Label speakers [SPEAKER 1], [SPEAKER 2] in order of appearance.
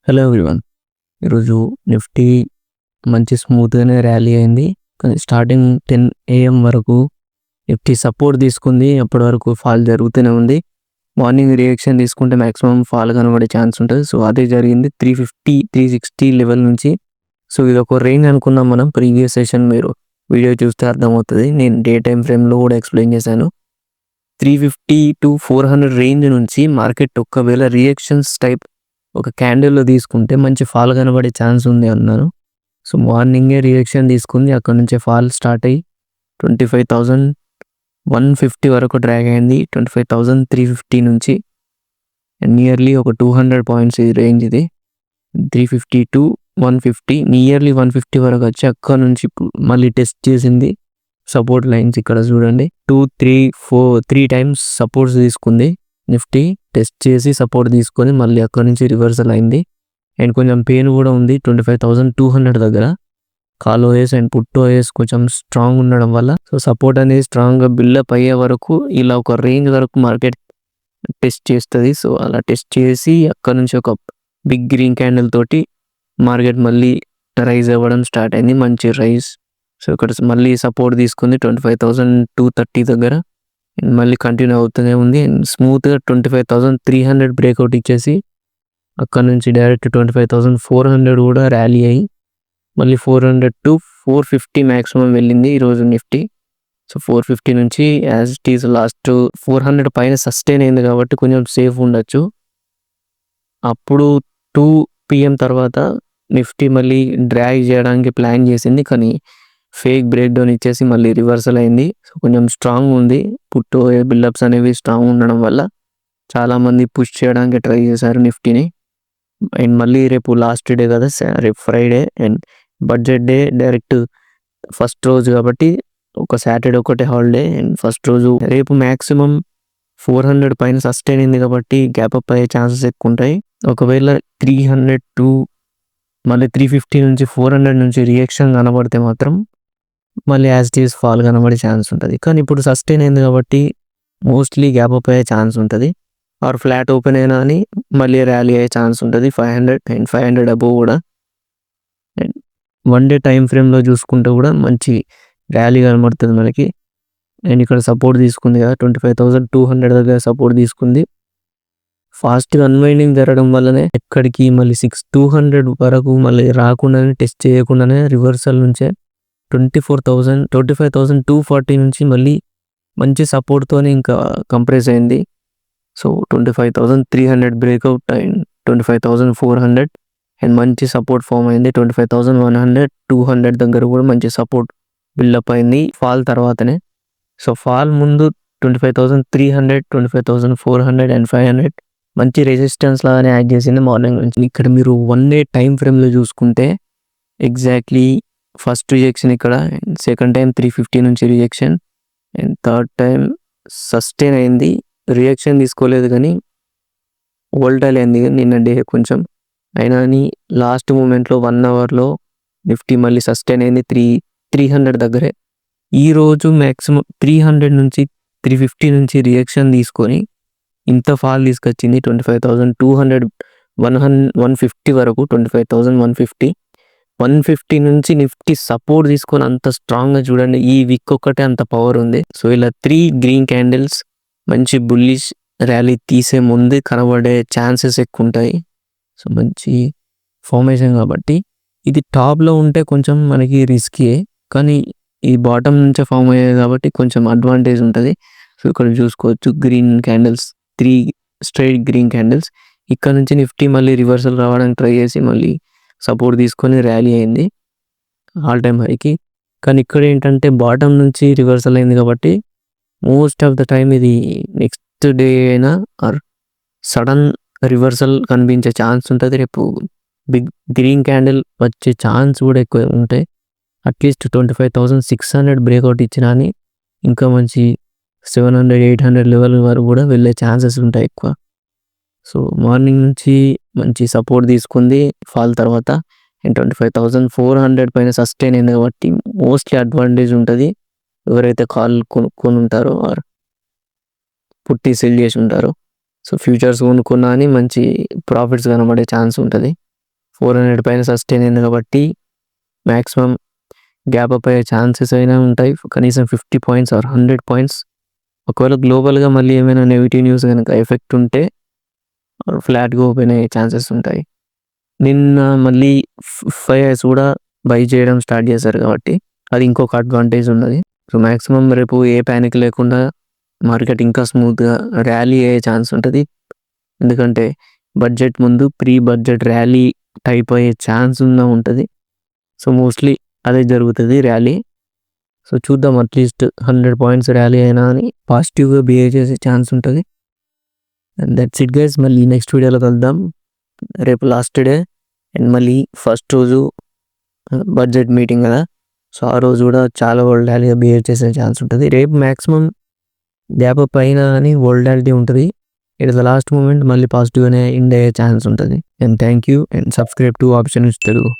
[SPEAKER 1] Hello everyone. ఈరోజు Nifty మంచి స్మూత్గానే rally అయింది. కానీ స్టార్టింగ్ 10 AM వరకు నిఫ్టీ సపోర్ట్ తీసుకుంది. అప్పటి వరకు ఫాల్ జరుగుతూనే ఉంది. మార్నింగ్ రియాక్షన్ తీసుకుంటే మ్యాక్సిమం ఫాల్ కనబడే ఛాన్స్ ఉంటుంది. సో అదే జరిగింది 350 360 లెవెల్ నుంచి. సో ఇది ఒక రేంజ్ అనుకున్నాం మనం. ప్రీవియస్ సెషన్ మీరు వీడియో చూస్తే అర్థమవుతుంది. నేను డే టైం ఫ్రేమ్లో కూడా ఎక్స్ప్లెయిన్ చేశాను. 350 to 400 రేంజ్ నుంచి మార్కెట్ ఒకవేళ రియాక్షన్స్ టైప్ ఒక క్యాండిల్లో తీసుకుంటే మంచి ఫాల్ కనబడే ఛాన్స్ ఉంది అన్నాను. సో మార్నింగే రియాక్షన్ తీసుకుంది. అక్కడ నుంచే ఫాల్ స్టార్ట్ అయ్యి 25,150 వరకు డ్రాగ్ అయింది. 25,350 నుంచి నియర్లీ ఒక 200 పాయింట్స్ ఈ రేంజ్ ఇది. 350 to 150 నియర్లీ 150 వరకు వచ్చి అక్కడ నుంచి మళ్ళీ టెస్ట్ చేసింది సపోర్ట్ లైన్స్. ఇక్కడ చూడండి 2 3 4 3 టైమ్స్ సపోర్ట్స్ తీసుకుంది. నిఫ్టీ టెస్ట్ చేసి సపోర్ట్ తీసుకొని మళ్ళీ అక్కడ నుంచి రివర్సల్ అయింది. అండ్ కొంచెం పెయిన్ కూడా ఉంది 25,200 దగ్గర. Call OS and put OS కొంచెం స్ట్రాంగ్ ఉండడం వల్ల సో సపోర్ట్ అనేది స్ట్రాంగ్గా బిల్డప్ అయ్యే వరకు ఇలా ఒక రేంజ్ వరకు మార్కెట్ టెస్ట్ చేస్తుంది. సో అలా టెస్ట్ చేసి అక్కడ నుంచి ఒక బిగ్ గ్రీన్ క్యాండిల్ తోటి మార్కెట్ మళ్ళీ రైజ్ అవ్వడం స్టార్ట్ అయింది. మంచి రైజ్. సో ఇక్కడ మళ్ళీ సపోర్ట్ తీసుకుంది 25,230 దగ్గర. మళ్ళీ కంటిన్యూ అవుతూనే ఉంది. స్మూత్గా 25,300 బ్రేక్అవుట్ ఇచ్చేసి అక్కడ నుంచి డైరెక్ట్ 25,400 కూడా ర్యాలీ అయ్యి మళ్ళీ 400 to 450 మ్యాక్సిమం వెళ్ళింది ఈరోజు నిఫ్టీ. సో 450 నుంచి యాజ్ ఇట్ ఈస్ లాస్ట్ 400 పైన సస్టైన్ అయింది కాబట్టి కొంచెం సేఫ్ ఉండొచ్చు. అప్పుడు 2 PM తర్వాత నిఫ్టీ మళ్ళీ డ్రాగ్ చేయడానికి ప్లాన్ చేసింది. కానీ ఫేక్ బ్రేక్ డౌన్ ఇచ్చేసి మళ్ళీ రివర్సల్ అయింది. సో కొంచెం స్ట్రాంగ్ ఉంది. పుట్ బిల్డప్స్ అనేవి స్ట్రాంగ్ ఉండడం వల్ల చాలామంది పుష్ చేయడానికి ట్రై చేశారు నిఫ్టీని. అండ్ మళ్ళీ రేపు లాస్ట్ డే కదా, రేపు Friday and budget day direct first రోజు కాబట్టి ఒక సాటర్డే ఒకటే హాలిడే. అండ్ ఫస్ట్ రోజు రేపు మ్యాక్సిమం 400 పైన సస్టైన్ అయింది కాబట్టి గ్యాప్ అప్ అయ్యే ఛాన్సెస్ ఎక్కువ ఉంటాయి. ఒకవేళ 300 to మళ్ళీ 350 నుంచి 400 నుంచి రియాక్షన్ కనబడితే మాత్రం మళ్ళీ యాజ్ ఇట్ ఈస్ ఫాల్ కనబడే ఛాన్స్ ఉంటుంది. కానీ ఇప్పుడు సస్టైన్ అయింది కాబట్టి మోస్ట్లీ గ్యాప్ అప్ అయ్యే ఛాన్స్ ఉంటుంది. ఆర్ ఫ్లాట్ ఓపెన్ అయినా అని మళ్ళీ ర్యాలీ అయ్యే ఛాన్స్ ఉంటుంది 500 అండ్ 500 అబోవ్ కూడా. అండ్ 1 డే టైం ఫ్రేమ్లో చూసుకుంటే కూడా మంచి ర్యాలీ కనబడుతుంది మనకి. అండ్ ఇక్కడ సపోర్ట్ తీసుకుంది కదా 25,200 దగ్గర సపోర్ట్ తీసుకుంది. ఫాస్ట్గా అన్వైండింగ్ జరగడం వల్లనే ఎక్కడికి మళ్ళీ 6,200 వరకు మళ్ళీ రాకుండానే టెస్ట్ చేయకుండానే రివర్సల్ నుంచే 25,240 నుంచి మళ్ళీ మంచి సపోర్ట్తోనే ఇంకా కంప్రెస్ అయింది. సో 25,300 బ్రేక్అవుట్ అండ్ 25,400 అండ్ మంచి సపోర్ట్ ఫామ్ అయింది. 25,100 200 దగ్గర కూడా మంచి సపోర్ట్ బిల్డప్ అయింది ఫాల్ తర్వాతనే. సో ఫాల్ ముందు 25,300 25,400 అండ్ 500 మంచి రెసిస్టెన్స్ లాగానే యాక్ట్ చేసింది మార్నింగ్ నుంచి. ఇక్కడ మీరు 1 డే టైం ఫ్రేమ్లో చూసుకుంటే ఎగ్జాక్ట్లీ ఫస్ట్ రిజెక్షన్ ఇక్కడ, సెకండ్ టైం 350 నుంచి rejection and third time sustain అయింది. రియాక్షన్ తీసుకోలేదు కానీ వోల్టైల్ అయింది నిన్న డే కొంచెం అయినా అని లాస్ట్ మూమెంట్లో 1 అవర్లో నిఫ్టీ మళ్ళీ సస్టైన్ అయింది 300 దగ్గరే. ఈరోజు మ్యాక్సిమం 300 నుంచి 350 నుంచి రియాక్షన్ తీసుకొని ఇంత ఫాల్ తీసుకొచ్చింది 25,200 150 వరకు. 25,150 150 నుంచి నిఫ్టీ సపోర్ట్ తీసుకొని అంత స్ట్రాంగ్గా చూడండి. ఈ వీక్ ఒక్కటే అంత పవర్ ఉంది. సో ఇలా 3 గ్రీన్ క్యాండిల్స్ మంచి బుల్లిష్ ర్యాలీ తీసే ముందు కనబడే ఛాన్సెస్ ఎక్కువ ఉంటాయి. సో మంచి ఫార్మేషన్ కాబట్టి ఇది టాప్లో ఉంటే కొంచెం మనకి రిస్కీయే, కానీ ఈ బాటమ్ నుంచే ఫామ్ అయ్యాయి కాబట్టి కొంచెం అడ్వాంటేజ్ ఉంటుంది. సో ఇక్కడ చూసుకోవచ్చు green candles 3 straight green candles. ఇక్కడ నుంచి నిఫ్టీ మళ్ళీ రివర్సల్ రావడానికి ట్రై చేసి మళ్ళీ సపోర్ట్ తీసుకొని ర్యాలీ అయింది ఆల్ టైమ్ హైకి. కానీ ఇక్కడ ఏంటంటే బాటమ్ నుంచి రివర్సల్ అయింది కాబట్టి మోస్ట్ ఆఫ్ ద టైమ్ ఇది నెక్స్ట్ డే అయినా ఆర్ సడన్ రివర్సల్ కనిపించే ఛాన్స్ ఉంటుంది. రేపు బిగ్ గ్రీన్ క్యాండిల్ వచ్చే ఛాన్స్ కూడా ఎక్కువ ఉంటాయి. అట్లీస్ట్ 25,600 బ్రేక్అవుట్ ఇచ్చినా అని ఇంకా మంచి 700 800 లెవెల్ వరకు కూడా వెళ్ళే ఛాన్సెస్ ఉంటాయి ఎక్కువ. సో మార్నింగ్ నుంచి మంచి సపోర్ట్ తీసుకుంది ఫాల్ తర్వాత అండ్ 25,400 పైన సస్టైన్ అయింది కాబట్టి మోస్ట్లీ అడ్వాంటేజ్ ఉంటుంది ఎవరైతే కాల్ కొనుక్కొని ఉంటారో ఆర్ పుట్టి సెల్ చేసి ఉంటారో. సో ఫ్యూచర్స్ కొనుక్కున్నా అని మంచి ప్రాఫిట్స్ కనబడే ఛాన్స్ ఉంటుంది. 400 పైన సస్టైన్ అయింది కాబట్టి మ్యాక్సిమం గ్యాప్ అప్ అయ్యే ఛాన్సెస్ అయినా ఉంటాయి. కనీసం 50 పాయింట్స్ ఆర్ 100 పాయింట్స్. ఒకవేళ గ్లోబల్గా మళ్ళీ ఏమైనా నెగిటివ్ న్యూస్ కనుక ఎఫెక్ట్ ఉంటే ఫ్లాట్గా ఓపెన్ అయ్యే ఛాన్సెస్ ఉంటాయి. నిన్న మళ్ళీ FIIs కూడా బై చేయడం స్టార్ట్ చేశారు కాబట్టి అది ఇంకొక అడ్వాంటేజ్ ఉన్నది. సో మ్యాక్సిమం రేపు ఏ ప్యానిక్ లేకుండా మార్కెట్ ఇంకా స్మూత్గా ర్యాలీ అయ్యే ఛాన్స్ ఉంటుంది. ఎందుకంటే బడ్జెట్ ముందు ప్రీ బడ్జెట్ ర్యాలీ టైప్ అయ్యే ఛాన్స్ ఉంటుంది. సో మోస్ట్లీ అదే జరుగుతుంది ర్యాలీ. సో చూద్దాం, అట్లీస్ట్ 100 పాయింట్స్ ర్యాలీ అయినా అని పాజిటివ్గా బిహేవ్ చేసే ఛాన్స్ ఉంటుంది. And that's it guys. మళ్ళీ నెక్స్ట్ వీడియోలో కలుద్దాం. రేపు లాస్ట్ డే అండ్ మళ్ళీ ఫస్ట్ రోజు బడ్జెట్ మీటింగ్ కదా, సో ఆ రోజు కూడా చాలా వోల్టాలిటీగా బిహేవ్ చేసే ఛాన్స్ ఉంటుంది. రేపు మ్యాక్సిమం గ్యాప్ అప్ అయినా అని వోల్టాలిటీ ఉంటుంది. It is the last moment మళ్ళీ పాజిటివ్గానే ఎండ్ అయ్యే ఛాన్స్ ఉంటుంది. And thank you and subscribe to options Telugu.